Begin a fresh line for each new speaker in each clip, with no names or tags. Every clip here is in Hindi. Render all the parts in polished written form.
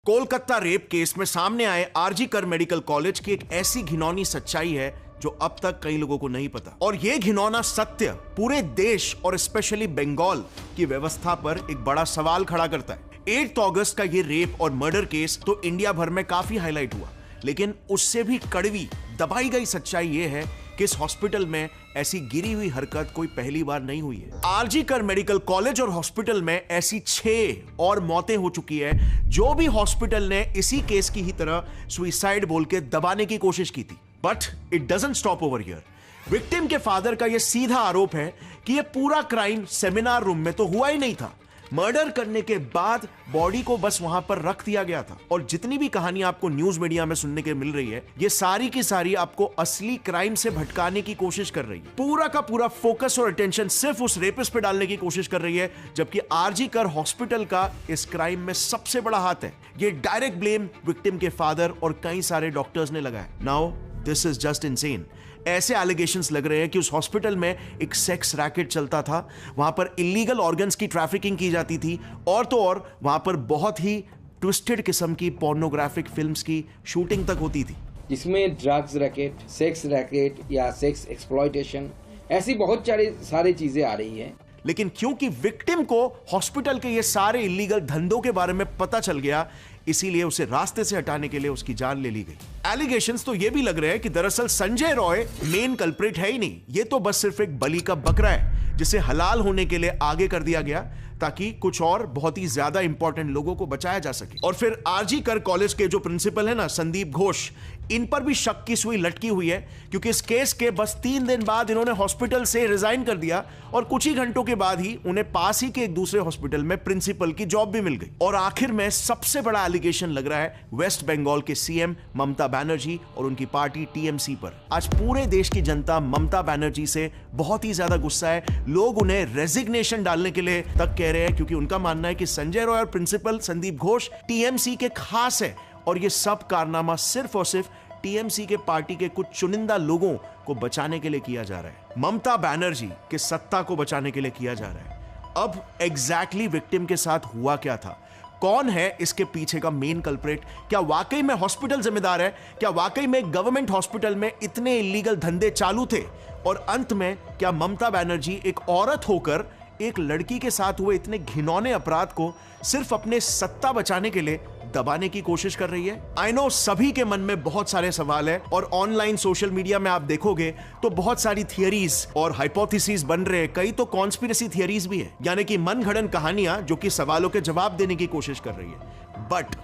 कोलकाता रेप केस में सामने आए आरजी कर मेडिकल कॉलेज की एक ऐसी घिनौनी सच्चाई है जो अब तक कई लोगों को नहीं पता। और यह घिनौना सत्य पूरे देश और स्पेशली बंगाल की व्यवस्था पर एक बड़ा सवाल खड़ा करता है। 8 अगस्त का यह रेप और मर्डर केस तो इंडिया भर में काफी हाईलाइट हुआ, लेकिन उससे भी कड़वी दबाई गई सच्चाई यह है कि इस हॉस्पिटल में ऐसी गिरी हुई हरकत कोई पहली बार नहीं हुई है। आरजी कर मेडिकल कॉलेज और हॉस्पिटल में ऐसी 6 और मौतें हो चुकी है जो भी हॉस्पिटल ने इसी केस की ही तरह सुसाइड बोल के दबाने की कोशिश की थी। But it doesn't stop over here. Victim के फादर का यह सीधा आरोप है कि यह पूरा क्राइम सेमिनार रूम में तो हुआ ही नहीं था। मर्डर करने के बाद बॉडी को बस वहां पर रख दिया गया था। और जितनी भी कहानी आपको न्यूज मीडिया में सुनने के मिल रही है, ये सारी की सारी आपको असली क्राइम से भटकाने की कोशिश कर रही है। पूरा का पूरा फोकस और अटेंशन सिर्फ उस रेपिस्ट पे डालने की कोशिश कर रही है, जबकि आरजी कर हॉस्पिटल का इस क्राइम में सबसे बड़ा हाथ है। ये डायरेक्ट ब्लेम विक्टिम के फादर और कई सारे डॉक्टर्स ने लगाया। Now this is just insane. ऐसे एलिगेशंस लग रहे हैं कि उस हॉस्पिटल में एक सेक्स रैकेट चलता था, वहां पर इलीगल ऑर्गन्स की ट्रैफिकिंग की जाती थी, और तो और वहां पर बहुत ही ट्विस्टेड किस्म की पोर्नोग्राफिक फिल्म्स की शूटिंग तक होती थी,
जिसमें ड्रग्स रैकेट, सेक्स रैकेट या सेक्स एक्सप्लॉयटेशन, ऐसी बहुत सारी चीजें आ रही हैं।
लेकिन क्योंकि विक्टिम को हॉस्पिटल के ये सारे इलीगल धंधों के बारे में पता चल गया, इसीलिए उसे रास्ते से हटाने के लिए उसकी जान ले ली गई। एलिगेशंस तो ये भी लग रहे हैं कि दरअसल संजय रॉय मेन कल्प्रिट है ही नहीं, ये तो बस सिर्फ एक बलि का बकरा है जिसे हलाल होने के लिए आगे कर दिया गया ताकि कुछ और बहुत ही ज्यादा इंपॉर्टेंट लोगों को बचाया जा सके। और फिर आरजी कर कॉलेज के जो प्रिंसिपल है ना, संदीप घोष, इन पर भी शक की सुई लटकी हुई है, क्योंकि इस केस के बस 3 दिन बाद इन्होंने हॉस्पिटल से रिजाइन कर दिया और कुछ ही घंटों के बाद ही उन्हें पास ही के एक दूसरे हॉस्पिटल में प्रिंसिपल की जॉब भी मिल गई। और आखिर में सबसे बड़ा एलिगेशन लग रहा है वेस्ट बंगाल के सीएम ममता बनर्जी और उनकी पार्टी टीएमसी पर। आज पूरे देश की जनता ममता बनर्जी से बहुत ही ज्यादा गुस्सा है। लोग उन्हें रेजिग्नेशन डालने के लिए तक कह रहे हैं, क्योंकि उनका मानना है कि संजय रॉय और प्रिंसिपल संदीप घोष टीएमसी के खास है और ये सब कारनामा सिर्फ और सिर्फ टीएमसी के पार्टी के कुछ चुनिंदा लोगों को बचाने के लिए किया जा रहा है। ममता बनर्जी के सत्ता को बचाने के लिए किया जा रहा है। अब एग्जैक्टली विक्टिम के साथ हुआ क्या था? कौन है इसके पीछे का मेन कल्प्रिट? क्या वाकई में हॉस्पिटल जिम्मेदार है? क्या वाकई में गवर्नमेंट हॉस्पिटल में इतने इलीगल धंधे चालू थे? और अंत में क्या ममता बनर्जी एक औरत होकर एक लड़की के साथ हुए इतने घिनौने अपराध को सिर्फ अपने सत्ता बचाने के लिए दबाने की कोशिश कर रही है? आई नो सभी के मन में बहुत सारे सवाल है, और ऑनलाइन सोशल मीडिया में आप देखोगे तो बहुत सारी थियरीज और हाइपोथेसिस बन रहे हैं। कई तो कॉन्स्पिरेसी थियरीज भी है, यानी कि मनगढ़ंत कहानियां जो कि सवालों के जवाब देने की कोशिश कर रही है। बट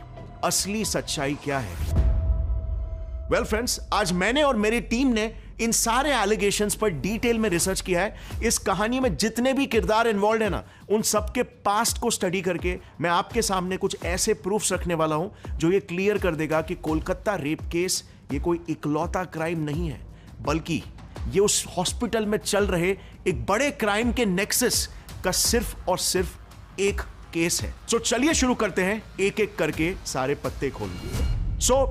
असली सच्चाई क्या है? वेल फ्रेंड्स, आज मैंने और मेरी टीम ने इन सारे एलिगेशंस पर डिटेल में रिसर्च किया है। इस कहानी में जितने भी किरदार इन्वॉल्व है ना, उन सबके पास्ट को स्टडी करके मैं आपके सामने कुछ ऐसे प्रूफ्स रखने वाला हूं जो ये क्लियर कर देगा कि कोलकाता रेप केस ये कोई इकलौता क्राइम नहीं है, बल्कि ये उस हॉस्पिटल में चल रहे एक बड़े क्राइम के नेक्सस का सिर्फ और सिर्फ एक केस है। तो चलिए शुरू करते हैं, एक एक करके सारे पत्ते खोलेंगे।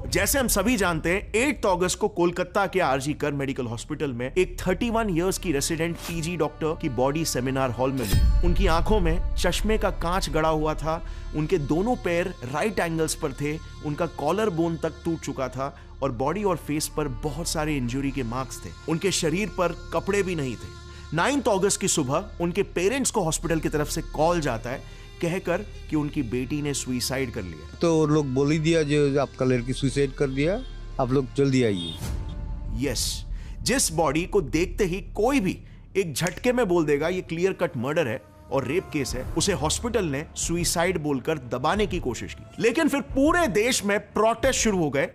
जैसे हम सभी जानते हैं, 8 अगस्त को कोलकाता के आरजी कर मेडिकल हॉस्पिटल में एक 31 इयर्स की रेसिडेंट पीजी डॉक्टर की बॉडी सेमिनार हॉल में मिली। उनकी आंखों में चश्मे का कांच गड़ा हुआ था, उनके दोनों पैर राइट एंगल्स पर थे, उनका कॉलर बोन तक टूट चुका था और बॉडी और फेस पर बहुत सारे इंजरी के मार्क्स थे। उनके शरीर पर कपड़े भी नहीं थे। 9 अगस्त की सुबह उनके पेरेंट्स को हॉस्पिटल की तरफ से कॉल जाता है कहकर कि उनकी बेटी ने सुसाइड कर लिया।
तो लोग बोल ही दिया जो आपका लड़की सुसाइड कर दिया, आप लोग जल्दी आइए।
यस, जिस बॉडी को देखते ही कोई भी एक झटके में बोल देगा ये क्लियर कट मर्डर है और रेप केस है, उसे हॉस्पिटल ने सुसाइड बोलकर दबाने की कोशिश की। लेकिन फिर पूरे देश में प्रोटेस्ट शुरू हो गए।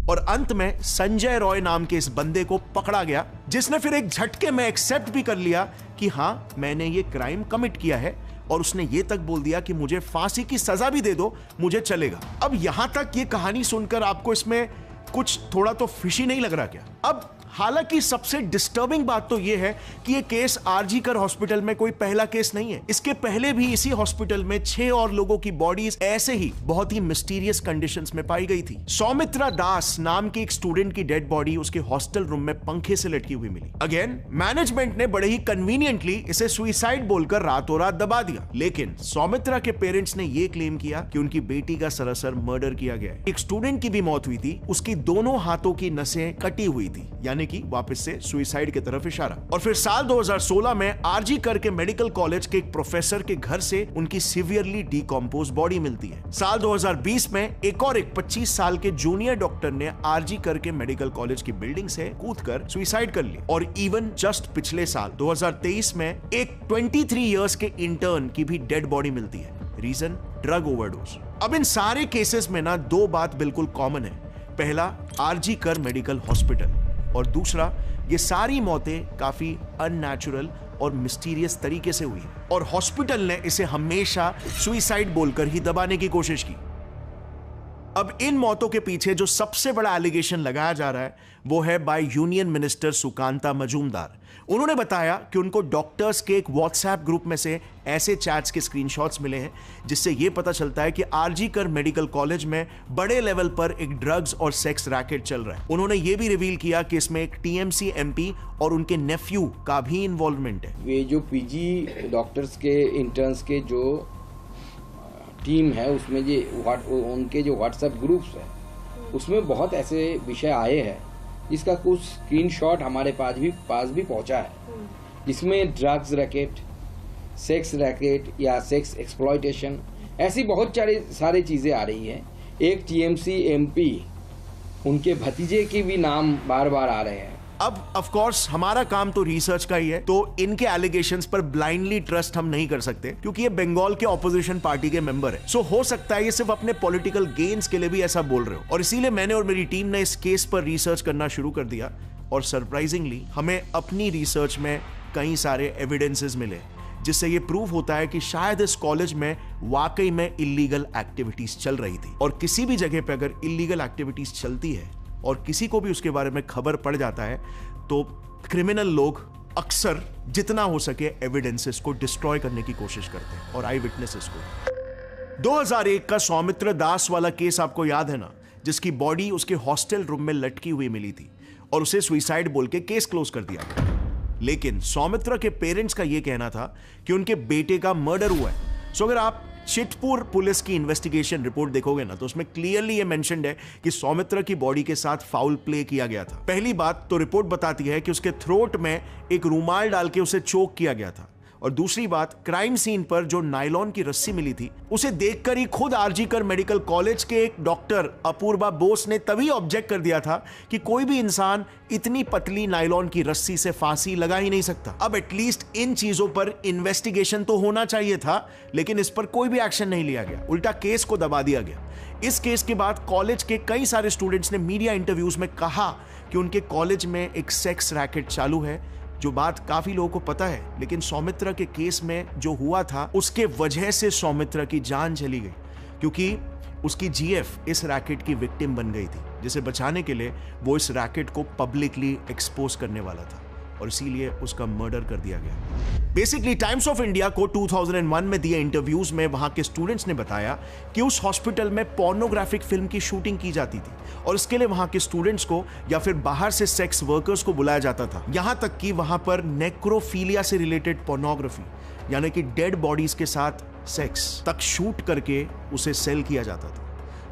और अंत में संजय रॉय नाम के इस बंदे को पकड़ा गया, जिसने फिर एक झटके में एक्सेप्ट भी कर लिया कि हां, मैंने ये क्राइम कमिट किया है, और उसने ये तक बोल दिया कि मुझे फांसी की सजा भी दे दो, मुझे चलेगा। अब यहां तक ये कहानी सुनकर आपको इसमें कुछ थोड़ा तो फिशी नहीं लग रहा क्या? अब हालांकि सबसे डिस्टर्बिंग बात तो यह है कि यह केस आरजी कर हॉस्पिटल में कोई पहला केस नहीं है। इसके पहले भी इसी हॉस्पिटल में 6 और लोगों की बॉडीज ऐसे ही बहुत ही मिस्टीरियस कंडीशंस में पाई गई थी। सौमित्रा दास नाम की एक स्टूडेंट की डेड बॉडी उसके हॉस्टल रूम में पंखे से लटकी हुई मिली। अगेन मैनेजमेंट ने बड़े ही कन्वीनियंटली इसे सुसाइड बोलकर रातों रात दबा दिया, लेकिन सौमित्रा के पेरेंट्स ने यह क्लेम किया कि उनकी बेटी का सरासर मर्डर किया गया है। एक स्टूडेंट की भी मौत हुई थी, उसकी दोनों हाथों की नसें कटी हुई थी, यानी कि वापस से सुसाइड की तरफ इशारा। और फिर साल 2016 में आरजी कर के मेडिकल कॉलेज के एक प्रोफेसर के घर से उनकी सीवियरली डिकम्पोज बॉडी मिलती है। साल 2020 में एक 25 साल के जूनियर डॉक्टर ने आरजी कर के मेडिकल कॉलेज की बिल्डिंग से कूदकर सुसाइड कर ली। और इवन जस्ट पिछले साल 2023 में एक 23 इयर्स के इंटर्न की भी डेड बॉडी मिलती है। Reason drug overdose. अब इन सारे केसेस में ना 2 बात बिल्कुल कॉमन है। पहला, आरजी कर मेडिकल हॉस्पिटल, और दूसरा, ये सारी मौतें काफी अननेचुरल और मिस्टीरियस तरीके से हुई है और हॉस्पिटल ने इसे हमेशा सुसाइड बोलकर ही दबाने की कोशिश की। अब इन मौतों के पीछे जो सबसे बड़ा एलिगेशन लगाया जा रहा है वो है by union minister Sukanta Majumdar. उन्होंने बताया कि उनको डॉक्टर्स के एक व्हाट्सएप ग्रुप में से ऐसे चैट्स के स्क्रीनशॉट्स मिले हैं जिससे यह पता चलता है कि आरजी कर मेडिकल कॉलेज में बड़े लेवल पर एक ड्रग्स और सेक्स रैकेट चल रहा है। उन्होंने यह भी रिवील किया कि इसमें एक टीएमसी एमपी और उनके नेफ्यू का भी इन्वॉल्वमेंट है।
ये जो पीजी डॉक्टर्स के इंटर्न्स के जो टीम है उसमें उनके जो व्हाट्सएप ग्रुप्स है उसमें बहुत ऐसे विषय आए हैं जिसका कुछ स्क्रीनशॉट हमारे पास भी पहुंचा है, जिसमें ड्रग्स रैकेट, सेक्स रैकेट या सेक्स एक्सप्लॉयटेशन ऐसी बहुत सारी चीज़ें आ रही हैं। एक टीएमसी एमपी उनके भतीजे के भी नाम बार बार आ रहे हैं।
अब ऑफ कोर्स हमारा काम तो रिसर्च का ही है, तो इनके एलिगेशंस पर ब्लाइंडली ट्रस्ट हम नहीं कर सकते क्योंकि ये बंगाल के ऑपोजिशन पार्टी के मेंबर है। सो हो सकता है ये सिर्फ अपने पॉलिटिकल गेन्स के लिए भी ऐसा बोल रहे हो, और इसीलिए मैंने और मेरी टीम ने इस केस पर रिसर्च करना शुरू कर दिया। और सरप्राइजिंगली हमें अपनी रिसर्च में कई सारे एविडेंसेस मिले जिससे ये प्रूव होता है कि शायद इस कॉलेज में वाकई में इलीगल एक्टिविटीज चल रही थी। और किसी भी जगह पे अगर इलीगल एक्टिविटीज चलती है और किसी को भी उसके बारे में खबर पड़ जाता है तो क्रिमिनल लोग अक्सर जितना हो सके एविडेंसेस को डिस्ट्रॉय करने की कोशिश करते हैं और आई विटनेसेस को। 2001 का सौमित्र दास वाला केस आपको याद है ना, जिसकी बॉडी उसके हॉस्टल रूम में लटकी हुई मिली थी और उसे सुसाइड बोल के केस क्लोज कर दिया गया। लेकिन सौमित्र के पेरेंट्स का यह कहना था कि उनके बेटे का मर्डर हुआ है। सो अगर आप चितपुर पुलिस की इन्वेस्टिगेशन रिपोर्ट देखोगे ना तो उसमें क्लियरली ये मेंशन्ड है कि सौमित्र की बॉडी के साथ फाउल प्ले किया गया था। पहली बात तो रिपोर्ट बताती है कि उसके थ्रोट में एक रुमाल डाल के उसे चोक किया गया था, और दूसरी बात, क्राइम सीन पर जो नायलॉन की रस्सी मिली थी उसे देखकर ही खुद आरजी कर मेडिकल कॉलेज के एक डॉक्टर अपूर्वा बोस ने तभी ऑब्जेक्ट कर दिया था कि कोई भी इंसान इतनी पतली नायलॉन की रस्सी से फांसी लगा ही नहीं सकता। अब एटलीस्ट इन चीजों पर इन्वेस्टिगेशन तो होना चाहिए था, लेकिन इस पर कोई भी एक्शन नहीं लिया गया, उल्टा केस को दबा दिया गया। इस केस के बाद कॉलेज के कई सारे स्टूडेंट्स ने मीडिया इंटरव्यूज में कहा कि उनके कॉलेज में एक सेक्स रैकेट चालू है, जो बात काफी लोगों को पता है। लेकिन सौमित्र के केस में जो हुआ था उसके वजह से सौमित्र की जान चली गई, क्योंकि उसकी जीएफ इस रैकेट की विक्टिम बन गई थी, जिसे बचाने के लिए वो इस रैकेट को पब्लिकली एक्सपोज करने वाला था और इसीलिए उसका मर्डर कर दिया गया। बेसिकली टाइम्स ऑफ इंडिया को 2001 में दिए इंटरव्यूज में वहां के स्टूडेंट्स ने बताया कि उस हॉस्पिटल में पोर्नोग्राफिक फिल्म की शूटिंग की जाती थी और इसके लिए वहां के स्टूडेंट्स को या फिर बाहर से सेक्स वर्कर्स को बुलाया जाता था। यहां तक कि वहां पर नेक्रोफीलिया से रिलेटेड पोर्नोग्राफी, यानी कि डेड बॉडीज के साथ सेक्स तक शूट करके उसे सेल किया जाता था।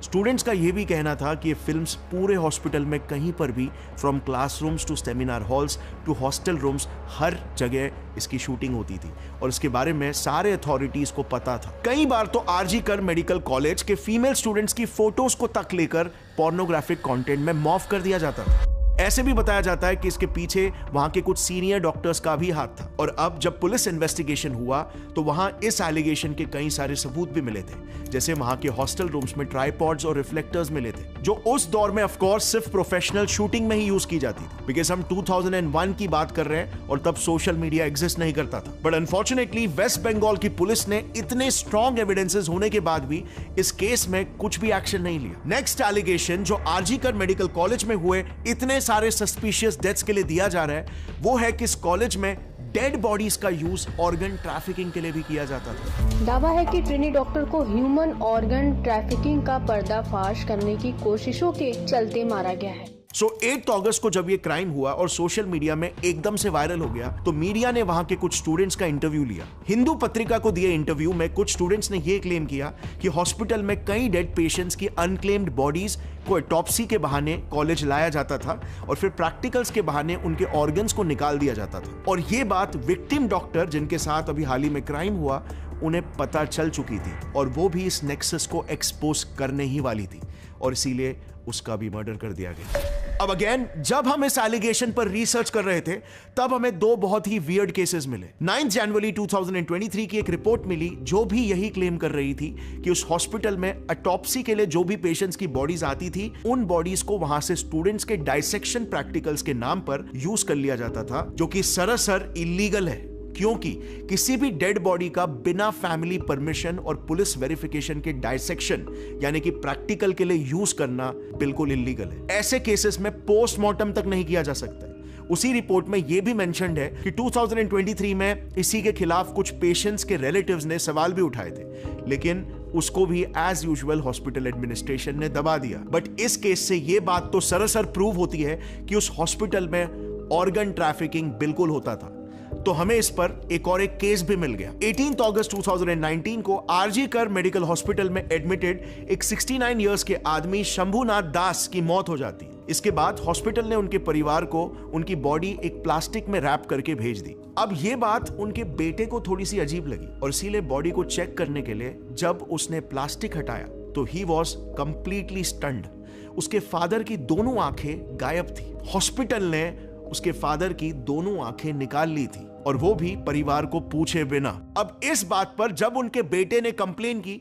स्टूडेंट्स का यह भी कहना था कि ये फिल्म्स पूरे हॉस्पिटल में कहीं पर भी, from classrooms to seminar halls to hostel rooms, हर जगह इसकी शूटिंग होती थी और इसके बारे में सारे अथॉरिटीज को पता था। कई बार तो आरजी कर मेडिकल कॉलेज के फीमेल स्टूडेंट्स की फोटोज को तक लेकर पोर्नोग्राफिक कंटेंट में मॉर्फ कर दिया जाता था। ऐसे भी बताया जाता है कि इसके पीछे वहां के कुछ सीनियर डॉक्टर्स का भी हाथ था। और अब जब पुलिस इन्वेस्टिगेशन हुआ तो वहां इस एलिगेशन के कई सारे सबूत भी मिले थे, जैसे वहां के हॉस्टल रूम्स में ट्राइपॉड्स और रिफ्लेक्टर्स मिले थे, जो उस दौर में ऑफ कोर्स सिर्फ प्रोफेशनल शूटिंग में ही यूज की जाती थी, बिकॉज हम 2001 की बात कर रहे हैं और तब सोशल मीडिया एग्जिस्ट नहीं करता था। बट अनफॉर्चुनेटली वेस्ट बंगाल की पुलिस ने इतने स्ट्रॉन्ग एविडेंसेस होने के बाद भी इस केस में कुछ भी एक्शन नहीं लिया। नेक्स्ट एलिगेशन जो आरजी कर मेडिकल कॉलेज में हुए इतने सारे सस्पिशियस डेथ्स के लिए दिया जा रहा है वो है कि इस कॉलेज में डेड बॉडीज का यूज ऑर्गन ट्रैफिकिंग के लिए भी किया जाता था।
दावा है कि ट्रेनी डॉक्टर को ह्यूमन ऑर्गन ट्रैफिकिंग का पर्दाफाश करने की कोशिशों के चलते मारा गया है।
8 अगस्त को जब ये क्राइम हुआ और सोशल मीडिया में एकदम से वायरल हो गया तो मीडिया ने वहां के कुछ स्टूडेंट्स का इंटरव्यू लिया। हिंदू पत्रिका को दिए इंटरव्यू में कुछ स्टूडेंट्स ने यह क्लेम किया कि हॉस्पिटल में कई डेड पेशेंट्स की अनक्लेम्ड बॉडीज को ऑटोप्सी के बहाने कॉलेज लाया जाता था और फिर प्रैक्टिकल्स के बहाने उनके ऑर्गन्स को निकाल दिया जाता था। और यह बात विक्टिम डॉक्टर जिनके साथ अभी हाल ही में क्राइम हुआ उन्हें पता चल चुकी थी और वो भी इस नेक्सस को एक्सपोज करने ही वाली थी और इसीलिए उसका भी मर्डर कर दिया गया। अब अगेन जब हम इस एलिगेशन पर रिसर्च कर रहे थे तब हमें 2 बहुत ही वियर्ड केसेस मिले। 9 जनवरी 2023 की एक रिपोर्ट मिली जो भी यही क्लेम कर रही थी कि उस हॉस्पिटल में ऑटोप्सी के लिए जो भी पेशेंट्स की बॉडीज आती थी उन बॉडीज को वहां से स्टूडेंट्स के डाइसेक्शन प्रैक्टिकल्स के नाम पर यूज कर लिया जाता था, जो कि सरासर इलीगल है क्योंकि किसी भी डेड बॉडी का बिना फैमिली परमिशन और पुलिस वेरिफिकेशन के डाइसेक्शन यानी कि प्रैक्टिकल के लिए यूज करना बिल्कुल इलीगल है। ऐसे केसेस में पोस्टमार्टम तक नहीं किया जा सकता है। उसी रिपोर्ट में यह भी मेंशन्ड है कि 2023 में इसी के खिलाफ कुछ पेशेंट्स के रिलेटिव्स ने सवाल भी उठाए थे, लेकिन उसको भी एज यूजुअल हॉस्पिटल एडमिनिस्ट्रेशन ने दबा दिया। बट इस केस से यह बात तो सरासर प्रूव होती है कि उस हॉस्पिटल में ऑर्गन ट्रैफिकिंग बिल्कुल होता था। तो हमें इस पर एक और एक केस भी मिल गया। 18 अगस्त 2019 को आरजी कर मेडिकल हॉस्पिटल में एडमिटेड एक 69 इयर्स के आदमी शंभुनाथ दास की मौत हो जाती है। इसके बाद हॉस्पिटल ने उनके परिवार को उनकी बॉडी एक प्लास्टिक में रैप करके भेज दी। अब यह बात उनके बेटे को थोड़ी सी अजीब लगी और इसीलिए बॉडी को चेक करने के लिए जब उसने प्लास्टिक हटाया तो ही वॉज कंप्लीटली स्टन्ड। उसके फादर की दोनों आंखें गायब थी। हॉस्पिटल ने उसके फादर की दोनों आंखें निकाल ली थी और वो भी परिवार को पूछे बिना। अब इस बात पर जब उनके बेटे ने कंप्लेन की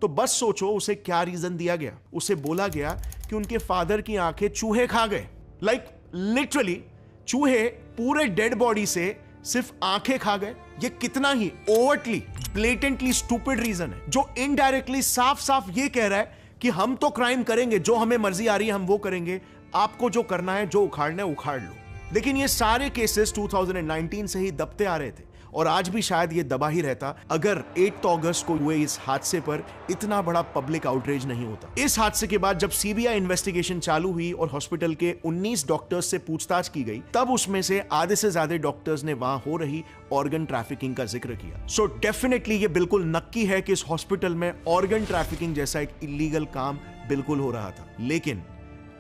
तो बस सोचो उसे क्या रीजन दिया गया। उसे बोला गया कि उनके फादर की आंखें चूहे खा गए। लाइक लिटरली चूहे पूरे डेड बॉडी से सिर्फ आंखें खा गए। ये कितना ही ओवरटली ब्लेटेंटली स्टूपिड रीजन है जो इनडायरेक्टली साफ साफ ये कह रहा है कि हम तो क्राइम करेंगे, जो हमें मर्जी आ रही है हम वो करेंगे, आपको जो करना है जो उखाड़ना है उखाड़ लो। लेकिन ये सारे केसेस 2019 से ही दबते आ रहे थे और आज भी शायद ये दबा ही रहता अगर 8 अगस्त को हुए इस हादसे पर इतना बड़ा पब्लिक आउटरीच नहीं होता। इस हादसे के बाद जब सीबीआई इन्वेस्टिगेशन चालू हुई और हॉस्पिटल के 19 डॉक्टर्स से पूछताछ की गई तब उसमें से आधे से ज्यादा डॉक्टर्स ने वहां हो रही ऑर्गन ट्रैफिकिंग का जिक्र किया। सो डेफिनेटली ये बिल्कुल नक्की है कि इस हॉस्पिटल में ऑर्गन ट्रैफिकिंग जैसा एक इलीगल काम बिल्कुल हो रहा था। लेकिन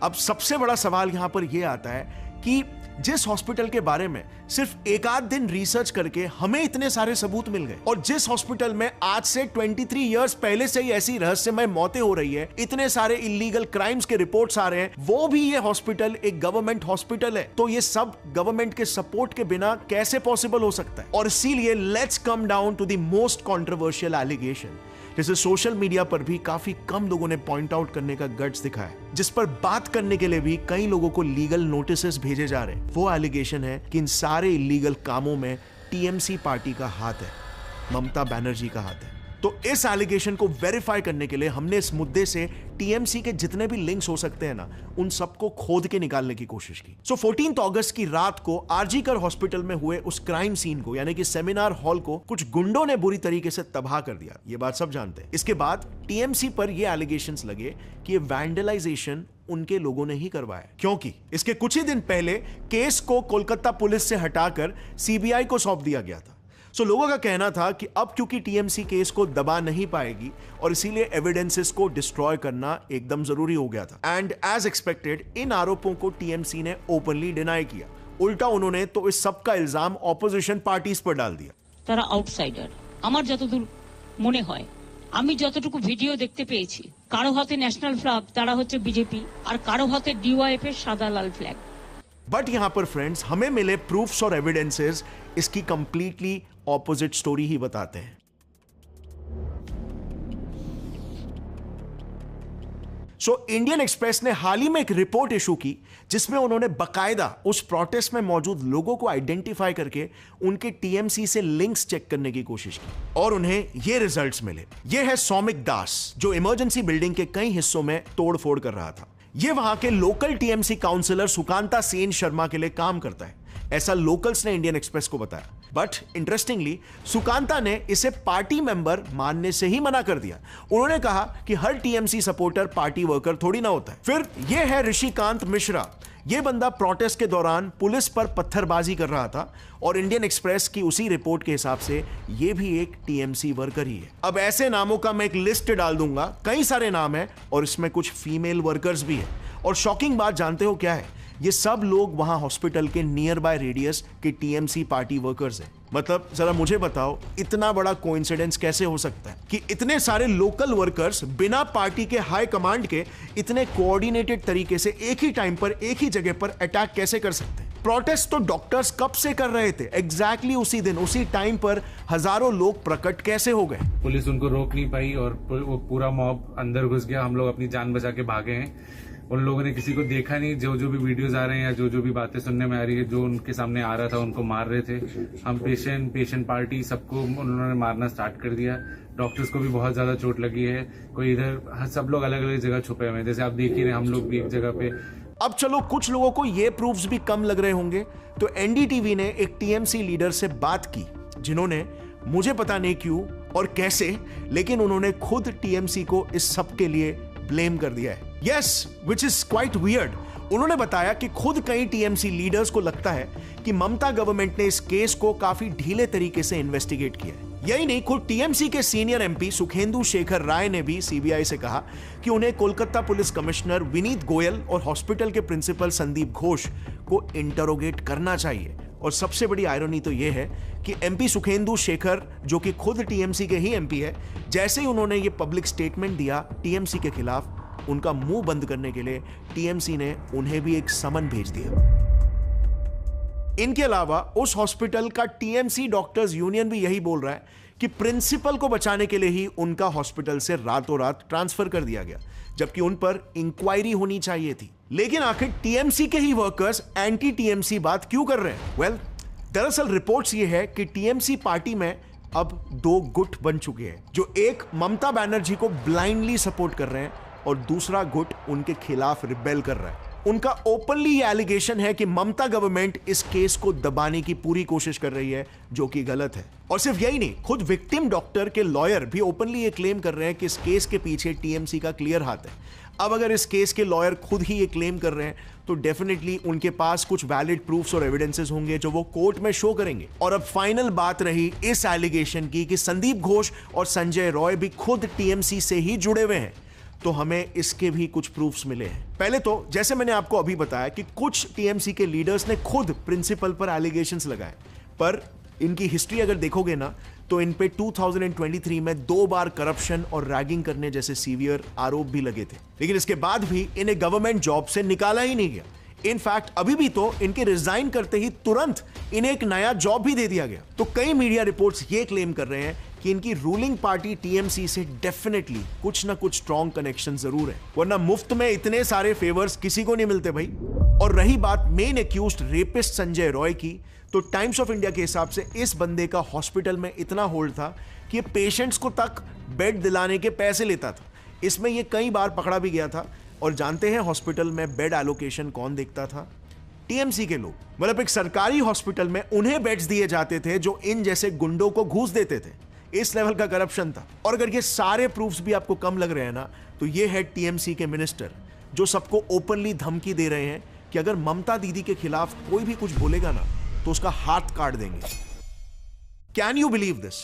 अब सबसे बड़ा सवाल यहां पर यह आता है कि जिस हॉस्पिटल के बारे में सिर्फ एक आध दिन रिसर्च करके हमें इतने सारे सबूत मिल गए और जिस हॉस्पिटल में आज से 23 इयर्स पहले से ही ऐसी रहस्यमय मौतें हो रही है, इतने सारे इलीगल क्राइम्स के रिपोर्ट्स आ रहे हैं, वो भी ये हॉस्पिटल एक गवर्नमेंट हॉस्पिटल है, तो ये सब गवर्नमेंट के सपोर्ट के बिना कैसे पॉसिबल हो सकता है। और इसीलिए let's come down to the most controversial allegation, जिसे सोशल मीडिया पर भी काफी कम लोगों ने पॉइंट आउट करने का गट्स दिखाया, जिस पर बात करने के लिए भी कई लोगों को लीगल नोटिसेस भेजे जा रहे हैं। वो एलिगेशन है कि इन सारे इलीगल कामों में टीएमसी पार्टी का हाथ है, ममता बनर्जी का हाथ है। तो इस एलिगेशन को वेरीफाई करने के लिए हमने इस मुद्दे से टीएमसी के जितने भी लिंक्स हो सकते हैं ना, उन सबको खोद के निकालने की कोशिश की। 14 अगस्त की रात को आरजी कर हॉस्पिटल में हुए उस क्राइम सीन को यानी कि सेमिनार हॉल को कुछ गुंडों ने बुरी तरीके से तबाह कर दिया। ये बात सब जानते हैं। इसके बाद टीएमसी पर ये एलिगेशंस लगे कि ये वैंडलाइजेशन उनके लोगों ने ही करवाया, क्योंकि इसके कुछ ही दिन पहले केस को कोलकाता पुलिस से हटाकर सीबीआई को सौंप दिया गया था। सो लोगों का कहना था कि अब क्योंकि टीएमसी केस को दबा नहीं पाएगी और इसीलिए एविडेंसेस को डिस्ट्रॉय करना एकदम जरूरी हो गया था। एंड एज एक्सपेक्टेड इन आरोपों को टीएमसी ने ओपनली डिनाई किया। उल्टा उन्होंने तो इस सब का इल्जाम ऑपोजिशन पार्टीज पर डाल दिया।
তারা আউটসাইডার, আমার যতদূর মনে হয়, আমি যতটুকু ভিডিও দেখতে পেয়েছি, কারো হাতে ন্যাশনাল ফ্ল্যাগ, তারা হচ্ছে বিজেপি, আর কারো হাতে ডিওয়াইএফ এর সাদা লাল ফ্ল্যাগ।
बट यहां पर फ्रेंड्स हमें मिले प्रूफ्स और एविडेंसेस इसकी कंप्लीटली ऑपोजिट स्टोरी ही बताते हैं। सो इंडियन एक्सप्रेस ने हाल ही में एक रिपोर्ट इशू की जिसमें उन्होंने बकायदा उस प्रोटेस्ट में मौजूद लोगों को आइडेंटिफाई करके उनके टीएमसी से लिंक्स चेक करने की कोशिश की और उन्हें ये रिजल्ट्स मिले। ये है सौमिक दास जो इमरजेंसी बिल्डिंग के कई हिस्सों में तोड़फोड़ कर रहा था। ये वहां के local TMC councillor Sukanta Sen Sharma के लिए काम करता है, ऐसा लोकल्स ने इंडियन एक्सप्रेस को बताया। बट इंटरेस्टिंगली सुकांता ने इसे पार्टी मेंबर मानने से ही मना कर दिया। उन्होंने कहा कि हर टीएमसी सपोर्टर पार्टी वर्कर थोड़ी ना होता है। फिर यह है ऋषिकांत मिश्रा। यह बंदा प्रोटेस्ट के दौरान पुलिस पर पत्थरबाजी कर रहा था और इंडियन एक्सप्रेस की उसी रिपोर्ट के हिसाब से यह भी एक टीएमसी वर्कर ही है। अब ऐसे नामों का मैं एक लिस्ट डाल दूंगा, कई सारे नाम है और इसमें कुछ फीमेल वर्कर्स भी है। और शॉकिंग बात जानते हो क्या है? ये सब लोग वहां हॉस्पिटल के नियर बाय रेडियस के टीएमसी पार्टी वर्कर्स हैं। मतलब जरा मुझे बताओ, इतना बड़ा कोइंसिडेंस कैसे हो सकता है कि इतने सारे लोकल वर्कर्स बिना पार्टी के हाई कमांड के इतने कोऑर्डिनेटेड तरीके से एक ही टाइम पर एक ही जगह पर अटैक कैसे कर सकते हैं? प्रोटेस्ट तो डॉक्टर्स कब से कर रहे थे, एग्जैक्टली उसी दिन उसी टाइम पर हजारों लोग प्रकट कैसे हो गए?
पुलिस उनको रोक नहीं पाई और वो पूरा मॉब अंदर घुस गया। हम लोग अपनी जान बचा के भागे हैं। उन लोगों ने किसी को देखा नहीं। जो भी वीडियोस आ रहे हैं या जो भी बातें सुनने में आ रही है, जो उनके सामने आ रहा था उनको मार रहे थे। हम पेशेंट पार्टी सबको उन्होंने मारना स्टार्ट कर दिया। डॉक्टर्स को भी बहुत ज्यादा चोट लगी है। कोई इधर, सब लोग अलग अलग जगह छुपे हुए हैं, जैसे आप देख ही रहे, हम लोग भी एक जगह पे।
अब चलो, कुछ लोगों को ये प्रूफ्स भी कम लग रहे होंगे, तो एनडीटीवी ने एक टीएमसी लीडर से बात की, जिन्होंने मुझे पता नहीं क्यों और कैसे, लेकिन उन्होंने खुद टीएमसी को इस सब के लिए ब्लेम कर दिया है। Yes, which is quite weird. उन्होंने बताया कि खुद कई टीएमसी लीडर्स को लगता है कि ममता गवर्नमेंट ने इस केस को काफी ढीले तरीके से इन्वेस्टिगेट किया है। यही नहीं, खुद टीएमसी के सीनियर एमपी सुखेंदु शेखर राय ने भी सीबीआई से कहा कि उन्हें कोलकाता पुलिस कमिश्नर विनीत गोयल और हॉस्पिटल के प्रिंसिपल संदीप घोष को इंटरोगेट करना चाहिए। और सबसे बड़ी आयरनी तो यह है कि एमपी सुखेंदु शेखर, जो कि खुद टीएमसी के ही एमपी है, जैसे ही उन्होंने ये पब्लिक स्टेटमेंट दिया टीएमसी के खिलाफ, उनका मुंह बंद करने के लिए टीएमसी ने उन्हें भी एक समन भेज दिया। इनके अलावा उस हॉस्पिटल का टीएमसी डॉक्टर्स यूनियन भी यही बोल रहा है कि प्रिंसिपल को बचाने के लिए ही उनका हॉस्पिटल से रातों रात ट्रांसफर कर दिया गया, जबकि उन पर इंक्वायरी होनी चाहिए थी। लेकिन आखिर टीएमसी के ही वर्कर्स एंटी टीएमसी बात क्यों कर रहे हैं? वेल, दरअसल रिपोर्ट्स ये है कि टीएमसी पार्टी में अब दो गुट बन चुके हैं, जो एक ममता बनर्जी को ब्लाइंडली सपोर्ट कर रहे हैं और दूसरा गुट उनके खिलाफ रिबेल कर रहा है। उनका ओपनली ये एलिगेशन है कि ममता गवर्नमेंट इस केस को दबाने की पूरी कोशिश कर रही है, जो कि गलत है। और सिर्फ यही नहीं, खुद विक्टिम डॉक्टर के लॉयर भी ओपनली ये क्लेम कर रहे हैं कि इस केस के पीछे टीएमसी का क्लियर हाथ है। अब अगर इस केस के लॉयर खुद ही ये क्लेम कर रहे हैं, तो डेफिनेटली उनके पास कुछ वैलिड प्रूफ्स और एविडेंसेस होंगे जो वो कोर्ट में शो करेंगे। और अब फाइनल बात रही इस एलिगेशन की कि संदीप घोष और संजय रॉय भी खुद टीएमसी से ही जुड़े हुए हैं, तो हमें इसके भी कुछ प्रूफ्स मिले हैं। पहले तो जैसे मैंने आपको अभी बताया कि कुछ टीएमसी के लीडर्स ने खुद प्रिंसिपल पर एलिगेशंस लगाए, पर इनकी हिस्ट्री अगर देखोगे ना, तो इन पे 2023 में 2 बार करप्शन और रैगिंग करने जैसे सीवियर आरोप भी लगे थे। लेकिन इसके बाद भी इन्हें गवर्नमेंट जॉब से निकाला ही नहीं गया। इनफैक्ट अभी भी तो इनके रिजाइन करते ही तुरंत इन्हें एक नया जॉब भी दे दिया गया। तो कई मीडिया रिपोर्ट्स ये क्लेम कर रहे हैं कि इनकी रूलिंग पार्टी टीएमसी से डेफिनेटली कुछ ना कुछ स्ट्रॉन्ग कनेक्शन जरूर है, वरना मुफ्त में इतने सारे फेवर्स किसी को नहीं मिलते भाई। और रही बात main accused rapist Sanjay Roy की, तो टाइम्स ऑफ इंडिया के हिसाब से इस बंदे का हॉस्पिटल में इतना होल्ड था कि ये पेशेंट्स को तक बेड दिलाने के पैसे लेता था। इसमें ये कई बार पकड़ा भी गया था। और जानते हैं हॉस्पिटल में बेड एलोकेशन कौन देखता था? टीएमसी के लोग। मतलब एक सरकारी हॉस्पिटल में उन्हें बेड्स दिए जाते थे जो इन जैसे गुंडों को घूस देते थे। इस लेवल का करप्शन था। और अगर ये सारे प्रूफ्स भी आपको कम लग रहे हैं ना, तो ये है टीएमसी के मिनिस्टर, जो सबको ओपनली धमकी दे रहे हैं कि अगर ममता दीदी के खिलाफ कोई भी कुछ बोलेगा ना, तो उसका हाथ काट देंगे। Can you believe this?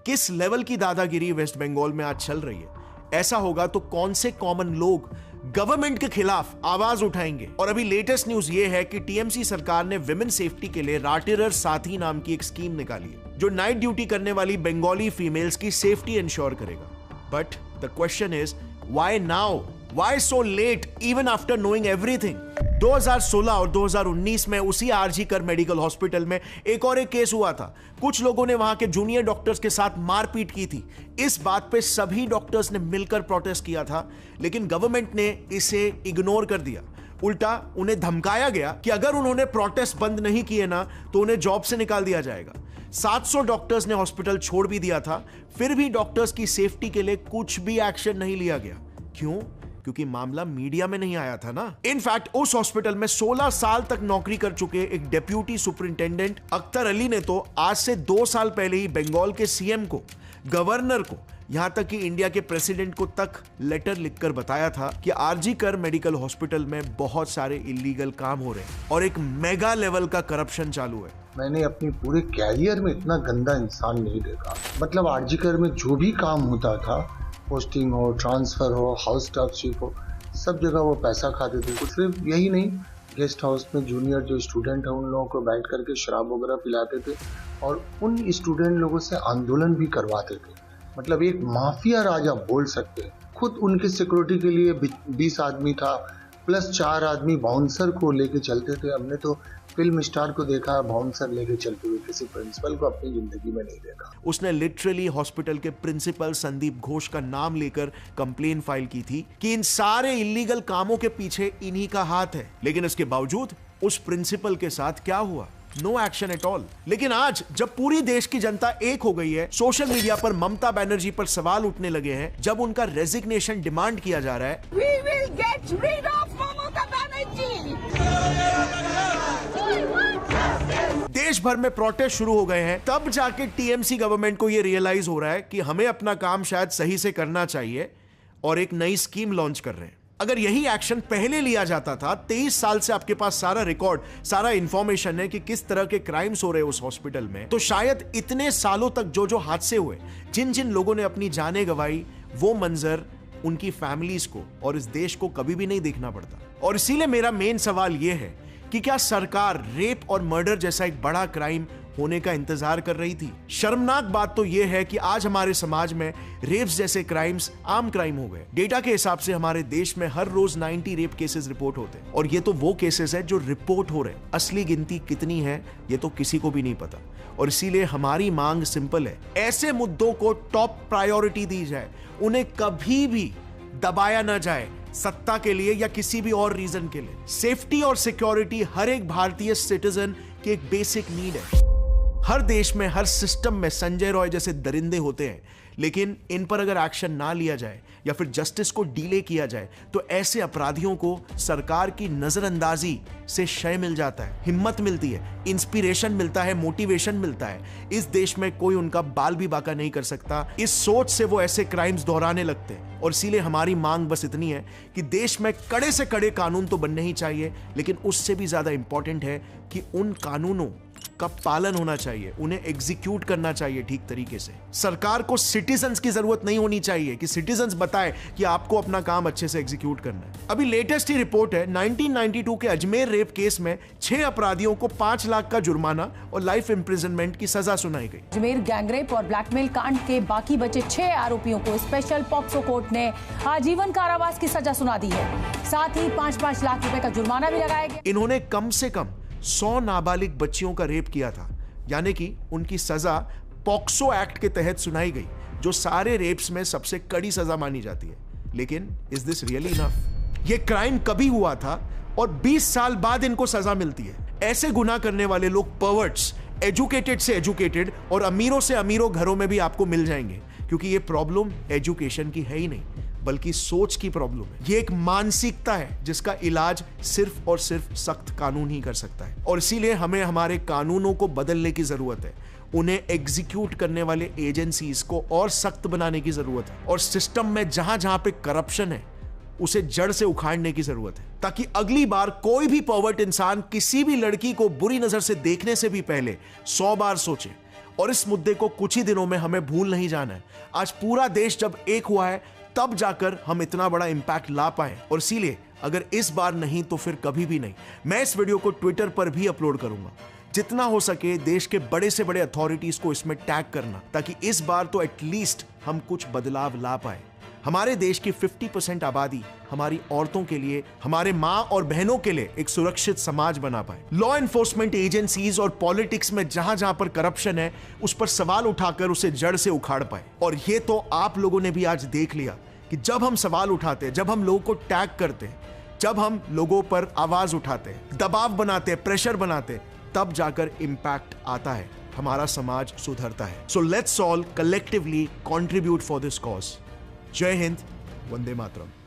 किस लेवल की दादागिरी वेस्ट बंगाल में आज चल रही है? ऐसा होगा तो कौन से कॉमन लोग गवर्नमेंट के खिलाफ आवाज उठाएंगे? और अभी लेटेस्ट न्यूज ये है कि टीएमसी सरकार ने विमेन सेफ्टी के लिए राटेरर साथी नाम की एक स्कीम निकाली है, जो नाइट ड्यूटी करने वाली बंगाली फीमेल्स की सेफ्टी इंश्योर करेगा। But the question is, why now? Why so let even after knowing everything? 2016 और 2019 में उसी आरजी कर मेडिकल हॉस्पिटल में एक और एक केस हुआ था। कुछ लोगों ने वहां के जूनियर डॉक्टर्स के साथ मारपीट की थी। इस बात पे सभी डॉक्टर्स ने मिलकर प्रोटेस्ट किया था, लेकिन गवर्नमेंट ने इसे इग्नोर कर दिया। उल्टा उन्हें धमकाया गया कि अगर उन्होंने प्रोटेस्ट बंद नहीं किए ना, तो उन्हें जॉब से निकाल दिया जाएगा। 700 डॉक्टर्स ने हॉस्पिटल छोड़ भी दिया था, फिर भी डॉक्टर्स की सेफ्टी के लिए कुछ भी एक्शन नहीं लिया गया। क्यों? क्योंकि मामला मीडिया में नहीं आया था ना। इनफैक्ट उस हॉस्पिटल में 16 साल तक नौकरी कर चुके एक डेप्यूटी सुपरिंटेंडेंट अख्तर अली ने तो आज से 2 साल पहले ही बंगाल के सीएम को, गवर्नर को, यहां तक कि इंडिया के प्रेसिडेंट को तक लेटर लिखकर बताया था कि आरजी कर मेडिकल हॉस्पिटल में बहुत सारे इलीगल काम हो रहे हैं और एक मेगा लेवल का करप्शन चालू है।
मैंने अपने पूरे कैरियर में इतना गंदा इंसान नहीं देखा। मतलब आरजी कर में जो भी काम होता था, पोस्टिंग हो, ट्रांसफर हो, हाउस स्टाफ चीफ हो, सब जगह वो पैसा खाते थे। कुछ सिर्फ यही नहीं, गेस्ट हाउस में जूनियर जो स्टूडेंट है उन लोगों को बैठ करके शराब वगैरह पिलाते थे और उन स्टूडेंट लोगों से आंदोलन भी करवाते थे। मतलब एक माफिया राजा बोल सकते हैं। खुद उनके सिक्योरिटी के लिए 20 आदमी था, प्लस 4 आदमी बाउंसर को लेके चलते थे। हमने तो फिल्म स्टार को देखा बाउंसर लेके चलते हुए, किसी प्रिंसिपल को अपनी जिंदगी में नहीं देखा।
उसने लिटरली हॉस्पिटल के प्रिंसिपल संदीप घोष का नाम लेकर कंप्लेन फाइल की थी कि इन सारे इलीगल कामों के पीछे इन्हीं का हाथ है। लेकिन इसके बावजूद उस प्रिंसिपल के साथ क्या हुआ? No action at all. लेकिन आज जब पूरी देश की जनता एक हो गई है, सोशल मीडिया पर ममता बनर्जी पर सवाल उठने लगे हैं, जब उनका रेजिग्नेशन डिमांड किया जा रहा है,
We will get rid of Mamata Banerjee.
देश भर में प्रोटेस्ट शुरू हो गए हैं, तब जाके टीएमसी गवर्नमेंट को यह रियलाइज हो रहा है कि हमें अपना काम शायद सही से करना चाहिए और एक नई स्कीम लॉन्च कर रहे हैं। अगर यही एक्शन पहले लिया जाता था, 23 साल से आपके पास सारा रिकॉर्ड, सारा इंफॉर्मेशन है कि किस तरह के क्राइम्स हो रहे हैं उस हॉस्पिटल में, तो शायद इतने सालों तक जो जो हादसे हुए, जिन जिन लोगों ने अपनी जानें गंवाई, वो मंजर उनकी फैमिलीज को और इस देश को कभी भी नहीं देखना पड़ता। और इसीलिए मेरा मेन सवाल यह है कि क्या सरकार रेप और मर्डर जैसा एक बड़ा क्राइम होने का इंतजार कर रही थी? शर्मनाक बात तो यह है कि आज हमारे समाज में रेप्स जैसे क्राइम्स आम क्राइम हो गए। डेटा के हिसाब से हमारे देश में हर रोज 90 रेप केसेस रिपोर्ट होते हैं और ये तो वो केसेस है जो रिपोर्ट हो रहे हैं। असली गिनती कितनी है ये तो किसी को भी नहीं पता। और इसीलिए हमारी मांग सिंपल है, ऐसे मुद्दों को टॉप प्रायोरिटी दी जाए, उन्हें कभी भी दबाया ना जाए सत्ता के लिए या किसी भी और रीजन के लिए। सेफ्टी और सिक्योरिटी हर एक भारतीय सिटीजन की एक बेसिक नीड है। हर देश में, हर सिस्टम में संजय रॉय जैसे दरिंदे होते हैं, लेकिन इन पर अगर एक्शन ना लिया जाए या फिर जस्टिस को डिले किया जाए तो ऐसे अपराधियों को सरकार की नजरअंदाजी से शय मिल जाता है, हिम्मत मिलती है, इंस्पिरेशन मिलता है, मोटिवेशन मिलता है। इस देश में कोई उनका बाल भी बाका नहीं कर सकता। इस सोच से वो ऐसे क्राइम्स दोहराने लगते हैं। और इसीलिए हमारी मांग बस इतनी है कि देश में कड़े से कड़े कानून तो बनने ही चाहिए, लेकिन उससे भी ज्यादा इंपॉर्टेंट है कि उन कानूनों का पालन होना चाहिए, उन्हें एग्जीक्यूट करना चाहिए ठीक तरीके से। सरकार को सिटीजन्स की जरूरत नहीं होनी चाहिए कि सिटीजन्स बताएं कि आपको अपना काम अच्छे से एग्जीक्यूट करना है। अभी लेटेस्ट ही रिपोर्ट है, 1992 के अजमेर रेप केस में 6 अपराधियों को 5 लाख का जुर्माना और लाइफ इंप्रिजनमेंट की सजा सुनाई गई।
अजमेर गैंगरेप और ब्लैकमेल कांड के बाकी बचे 6 आरोपियों को स्पेशल पॉक्सो कोर्ट ने आजीवन कारावास की सजा सुना दी है। साथ ही 5-5 लाख रुपए का जुर्माना भी लगाया गया।
इन्होंने कम से कम 100 नाबालिग बच्चियों का रेप किया था, यानी कि उनकी सजा पॉक्सो एक्ट के तहत सुनाई गई, जो सारे रेप्स में सबसे कड़ी सजा मानी जाती है। लेकिन इज दिस रियली इनफ? ये क्राइम कभी हुआ था और 20 साल बाद इनको सजा मिलती है। ऐसे गुनाह करने वाले लोग पर्वर्ट्स, एजुकेटेड से एजुकेटेड और अमीरों से अमीरों घरों में भी आपको मिल जाएंगे, क्योंकि ये प्रॉब्लम एजुकेशन की है ही नहीं, बल्कि सोच की प्रॉब्लम है। ये एक मानसिकता है जिसका इलाज सिर्फ और सिर्फ सख्त कानून ही कर सकता है। और इसीलिए हमें हमारे कानूनों को बदलने की जरूरत है, उन्हें एग्जीक्यूट करने वाले एजेंसीज को और सख्त बनाने की जरूरत है, और सिस्टम में जहां जहां पे करप्शन है उसे जड़ से उखाड़ने की जरूरत है, ताकि अगली बार कोई भी पर्वर्ट इंसान किसी भी लड़की को बुरी नजर से देखने से भी पहले 100 बार सोचे। और इस मुद्दे को कुछ ही दिनों में हमें भूल नहीं जाना है। आज पूरा देश जब एक हुआ है तब जाकर हम इतना बड़ा इंपैक्ट ला पाए, और इसीलिए अगर इस बार नहीं तो फिर कभी भी नहीं। मैं इस वीडियो को ट्विटर पर भी अपलोड करूंगा। जितना हो सके देश के बड़े से बड़े अथॉरिटीज को इसमें टैग करना, ताकि इस बार तो एटलीस्ट हम कुछ बदलाव ला पाए। हमारे देश की 50% आबादी हमारी औरतों के लिए, हमारे मां और बहनों के लिए एक सुरक्षित समाज बना पाए। लॉ एनफोर्समेंट एजेंसीज और पॉलिटिक्स में जहां जहां पर करप्शन है उस पर सवाल उठाकर उसे जड़ से उखाड़ पाए। और ये तो आप लोगों ने भी आज देख लिया कि जब हम सवाल उठाते हैं, जब हम लोगों को टैग करते हैं, जब हम लोगों पर आवाज उठाते हैं, दबाव बनाते हैं, प्रेशर बनाते हैं, तब जाकर इंपैक्ट आता है, हमारा समाज सुधरता है। So let's all collectively contribute for this cause. जय हिंद, वंदे मातरम।